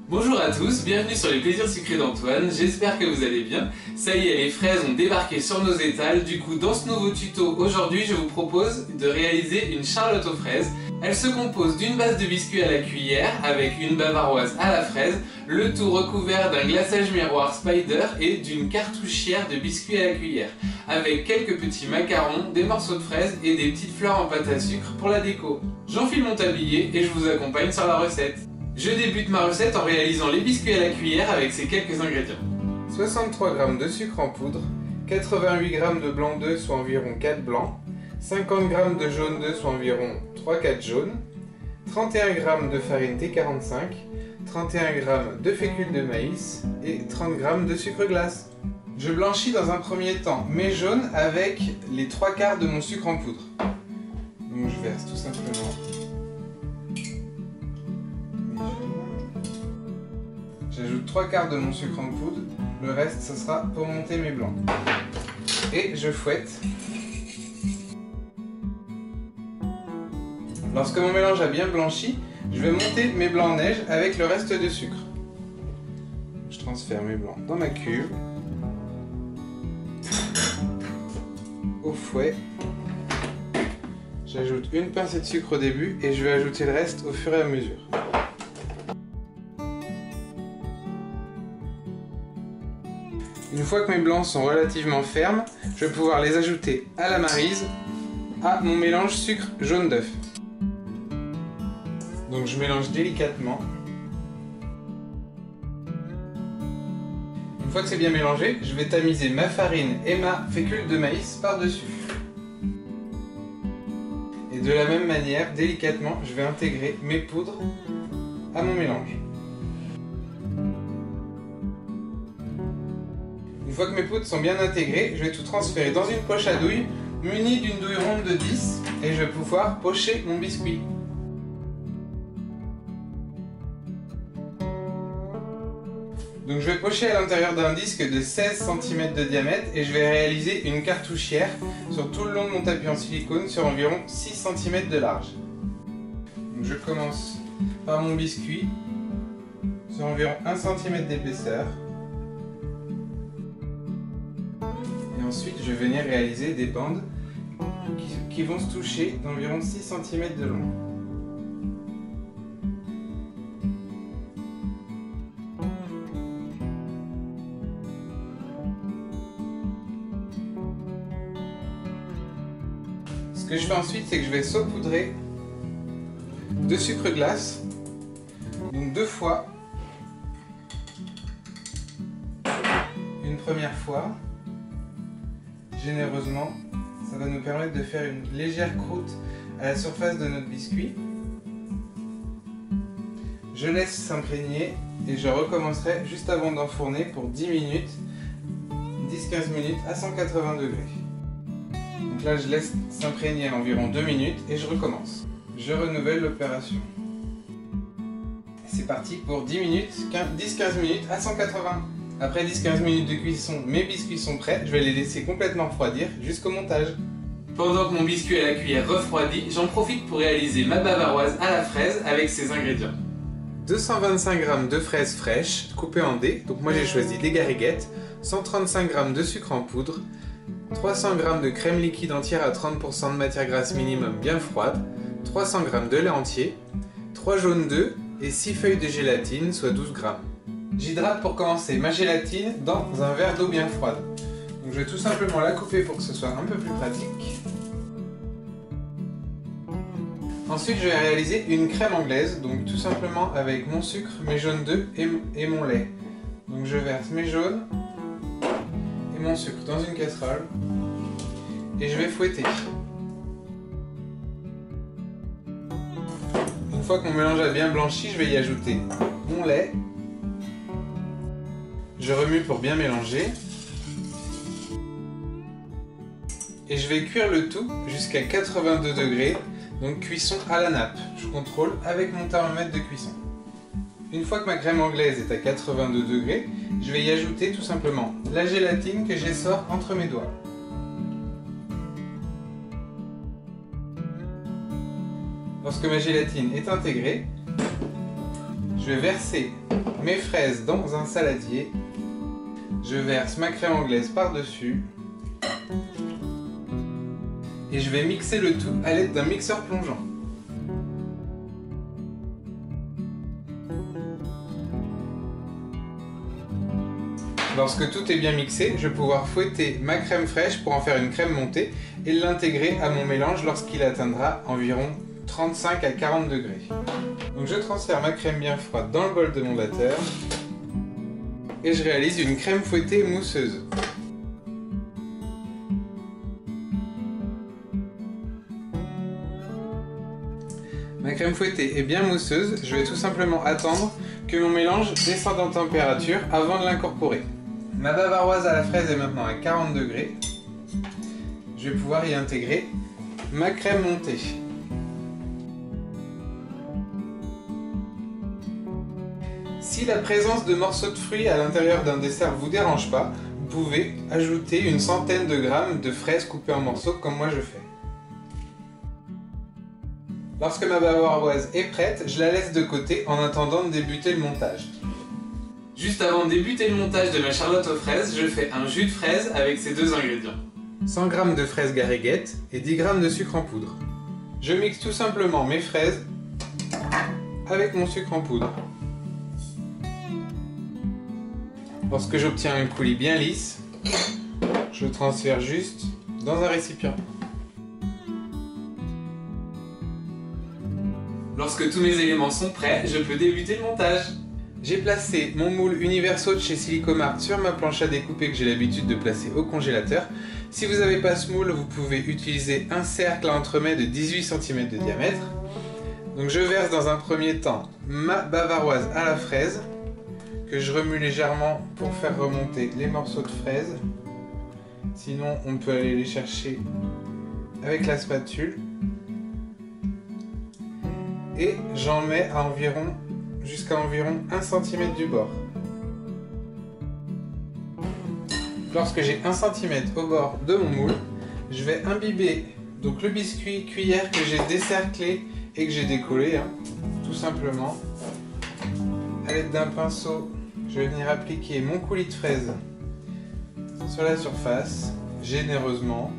Bonjour à tous, bienvenue sur les plaisirs sucrés d'Antoine, j'espère que vous allez bien. Ça y est, les fraises ont débarqué sur nos étals, du coup dans ce nouveau tuto, aujourd'hui je vous propose de réaliser une charlotte aux fraises. Elle se compose d'une base de biscuits à la cuillère avec une bavaroise à la fraise, le tout recouvert d'un glaçage miroir Spider et d'une cartouchière de biscuits à la cuillère, avec quelques petits macarons, des morceaux de fraises et des petites fleurs en pâte à sucre pour la déco. J'enfile mon tablier et je vous accompagne sur la recette. Je débute ma recette en réalisant les biscuits à la cuillère avec ces quelques ingrédients. 63 g de sucre en poudre, 88 g de blanc d'œuf soit environ 4 blancs, 50 g de jaune d'œuf soit environ 3-4 jaunes, 31 g de farine T45, 31 g de fécule de maïs et 30 g de sucre glace. Je blanchis dans un premier temps mes jaunes avec les 3/4 de mon sucre en poudre. Donc je verse tout simplement. J'ajoute 3/4 de mon sucre en poudre, le reste ce sera pour monter mes blancs. Et je fouette. Lorsque mon mélange a bien blanchi, je vais monter mes blancs en neige avec le reste de sucre. Je transfère mes blancs dans ma cuve. Au fouet. J'ajoute une pincée de sucre au début et je vais ajouter le reste au fur et à mesure. Une fois que mes blancs sont relativement fermes, je vais pouvoir les ajouter à la maryse, à mon mélange sucre jaune d'œuf. Donc je mélange délicatement. Une fois que c'est bien mélangé, je vais tamiser ma farine et ma fécule de maïs par-dessus. Et de la même manière, délicatement, je vais intégrer mes poudres à mon mélange. Une fois que mes poudres sont bien intégrées, je vais tout transférer dans une poche à douille munie d'une douille ronde de 10 et je vais pouvoir pocher mon biscuit. Donc je vais pocher à l'intérieur d'un disque de 16 cm de diamètre et je vais réaliser une cartouchière sur tout le long de mon tapis en silicone sur environ 6 cm de large. Donc je commence par mon biscuit sur environ 1 cm d'épaisseur. Et ensuite je vais venir réaliser des bandes qui vont se toucher d'environ 6 cm de long. Ce que je fais ensuite, c'est que je vais saupoudrer de sucre glace, donc 2 fois. Une première fois, généreusement, ça va nous permettre de faire une légère croûte à la surface de notre biscuit. Je laisse s'imprégner et je recommencerai juste avant d'enfourner pour 10 minutes, 10-15 minutes à 180 degrés. Donc là, je laisse s'imprégner environ 2 minutes et je recommence. Je renouvelle l'opération. C'est parti pour 10 minutes, 10-15 minutes à 180. Après 10-15 minutes de cuisson, mes biscuits sont prêts. Je vais les laisser complètement refroidir jusqu'au montage. Pendant que mon biscuit à la cuillère refroidit, j'en profite pour réaliser ma bavaroise à la fraise avec ces ingrédients. 225 g de fraises fraîches coupées en dés, donc moi j'ai choisi des gariguettes, 135 g de sucre en poudre, 300 g de crème liquide entière à 30% de matière grasse minimum bien froide, 300 g de lait entier, 3 jaunes d'œufs et 6 feuilles de gélatine, soit 12 g. J'hydrate pour commencer ma gélatine dans un verre d'eau bien froide. Donc je vais tout simplement la couper pour que ce soit un peu plus pratique. Ensuite je vais réaliser une crème anglaise, donc tout simplement avec mon sucre, mes jaunes d'œufs et mon lait. Donc je verse mes jaunes et mon sucre dans une casserole et je vais fouetter. Une fois que mon mélange a bien blanchi, je vais y ajouter mon lait. Je remue pour bien mélanger. Et je vais cuire le tout jusqu'à 82 degrés, donc cuisson à la nappe. Je contrôle avec mon thermomètre de cuisson. Une fois que ma crème anglaise est à 82 degrés, je vais y ajouter tout simplement la gélatine que j'essore entre mes doigts. Lorsque ma gélatine est intégrée, je Je vais verser mes fraises dans un saladier. Je verse ma crème anglaise par-dessus. Et je vais mixer le tout à l'aide d'un mixeur plongeant. Lorsque tout est bien mixé, je vais pouvoir fouetter ma crème fraîche pour en faire une crème montée et l'intégrer à mon mélange lorsqu'il atteindra environ 35 à 40 degrés. Donc je transfère ma crème bien froide dans le bol de mon batteur et je réalise une crème fouettée mousseuse. Ma crème fouettée est bien mousseuse, je vais tout simplement attendre que mon mélange descende en température avant de l'incorporer. Ma bavaroise à la fraise est maintenant à 40 degrés. Je vais pouvoir y intégrer ma crème montée. Si la présence de morceaux de fruits à l'intérieur d'un dessert ne vous dérange pas, vous pouvez ajouter une centaine de grammes de fraises coupées en morceaux comme moi je fais. Lorsque ma bavaroise est prête, je la laisse de côté en attendant de débuter le montage. Juste avant de débuter le montage de ma charlotte aux fraises, je fais un jus de fraise avec ces deux ingrédients. 100 g de fraises gariguettes et 10 g de sucre en poudre. Je mixe tout simplement mes fraises avec mon sucre en poudre. Lorsque j'obtiens un coulis bien lisse, je le transfère juste dans un récipient. Lorsque tous mes éléments sont prêts, je peux débuter le montage. J'ai placé mon moule Universo de chez Silicomart sur ma planche à découper que j'ai l'habitude de placer au congélateur. Si vous n'avez pas ce moule, vous pouvez utiliser un cercle à entremets de 18 cm de diamètre. Donc je verse dans un premier temps ma bavaroise à la fraise, que je remue légèrement pour faire remonter les morceaux de fraises. Sinon, on peut aller les chercher avec la spatule. Et j'en mets à jusqu'à environ 1 cm du bord. Lorsque j'ai 1 cm au bord de mon moule, je vais imbiber donc le biscuit cuillère que j'ai décerclé et que j'ai décollé, tout simplement. À l'aide d'un pinceau, je vais venir appliquer mon coulis de fraise sur la surface, généreusement,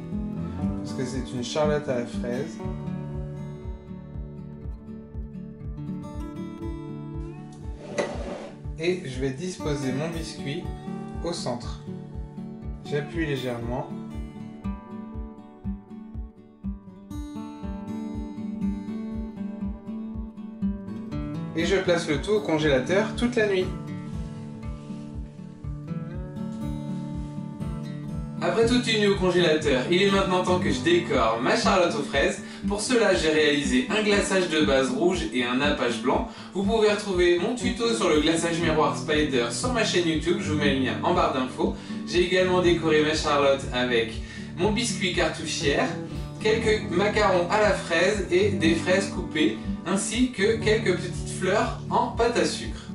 parce que c'est une charlotte à la fraise. Et je vais disposer mon biscuit au centre. J'appuie légèrement. Et je place le tout au congélateur toute la nuit. Après toute une nuit au congélateur, il est maintenant temps que je décore ma charlotte aux fraises. Pour cela, j'ai réalisé un glaçage de base rouge et un nappage blanc. Vous pouvez retrouver mon tuto sur le glaçage miroir Spider sur ma chaîne YouTube, je vous mets le lien en barre d'infos. J'ai également décoré ma charlotte avec mon biscuit cartouchière, quelques macarons à la fraise et des fraises coupées, ainsi que quelques petites fleurs en pâte à sucre.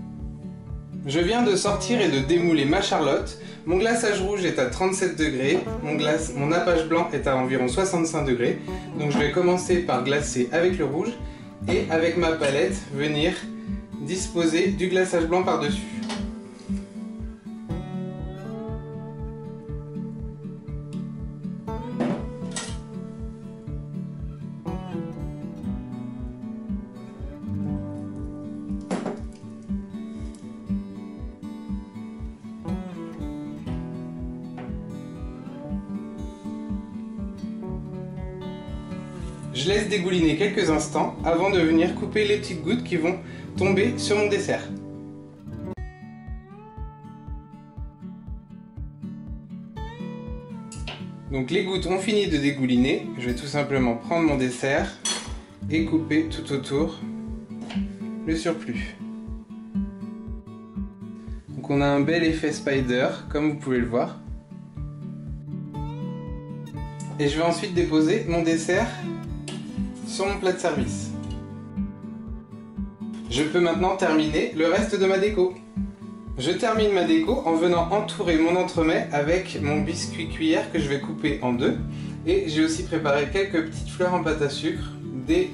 Je viens de sortir et de démouler ma charlotte. Mon glaçage rouge est à 37 degrés, mon nappage blanc est à environ 65 degrés. Donc je vais commencer par glacer avec le rouge et avec ma palette venir disposer du glaçage blanc par-dessus. Je laisse dégouliner quelques instants avant de venir couper les petites gouttes qui vont tomber sur mon dessert. Donc les gouttes ont fini de dégouliner, je vais tout simplement prendre mon dessert et couper tout autour le surplus. Donc on a un bel effet spider, comme vous pouvez le voir. Et je vais ensuite déposer mon dessert sur mon plat de service. Je peux maintenant terminer le reste de ma déco. Je termine ma déco en venant entourer mon entremets avec mon biscuit cuillère que je vais couper en deux. Et j'ai aussi préparé quelques petites fleurs en pâte à sucre, des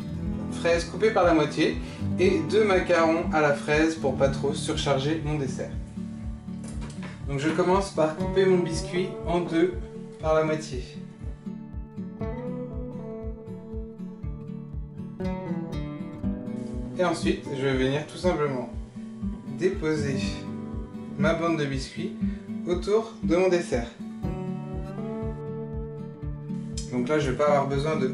fraises coupées par la moitié et 2 macarons à la fraise pour pas trop surcharger mon dessert. Donc je commence par couper mon biscuit en deux par la moitié. Et ensuite, je vais venir tout simplement déposer ma bande de biscuits autour de mon dessert. Donc là, je ne vais pas avoir besoin de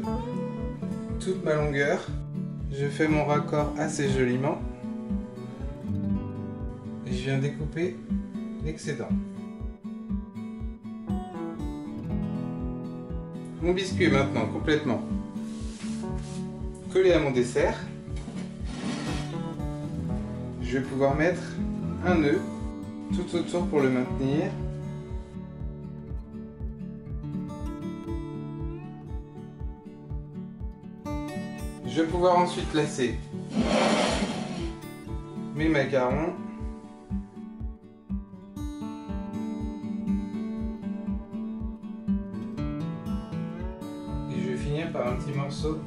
toute ma longueur. Je fais mon raccord assez joliment. Et je viens découper l'excédent. Mon biscuit est maintenant complètement collé à mon dessert. Je vais pouvoir mettre un nœud tout autour pour le maintenir. Je vais pouvoir ensuite placer mes macarons. Et je vais finir par un petit morceau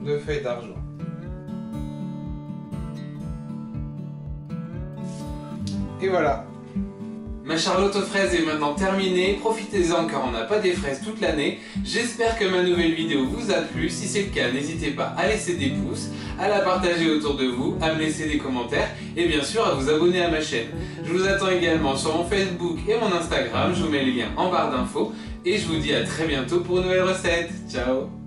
de feuille d'argent. Et voilà. Ma charlotte aux fraises est maintenant terminée, profitez-en car on n'a pas des fraises toute l'année. J'espère que ma nouvelle vidéo vous a plu, si c'est le cas n'hésitez pas à laisser des pouces, à la partager autour de vous, à me laisser des commentaires et bien sûr à vous abonner à ma chaîne. Je vous attends également sur mon Facebook et mon Instagram, je vous mets les liens en barre d'infos et je vous dis à très bientôt pour une nouvelle recette. Ciao.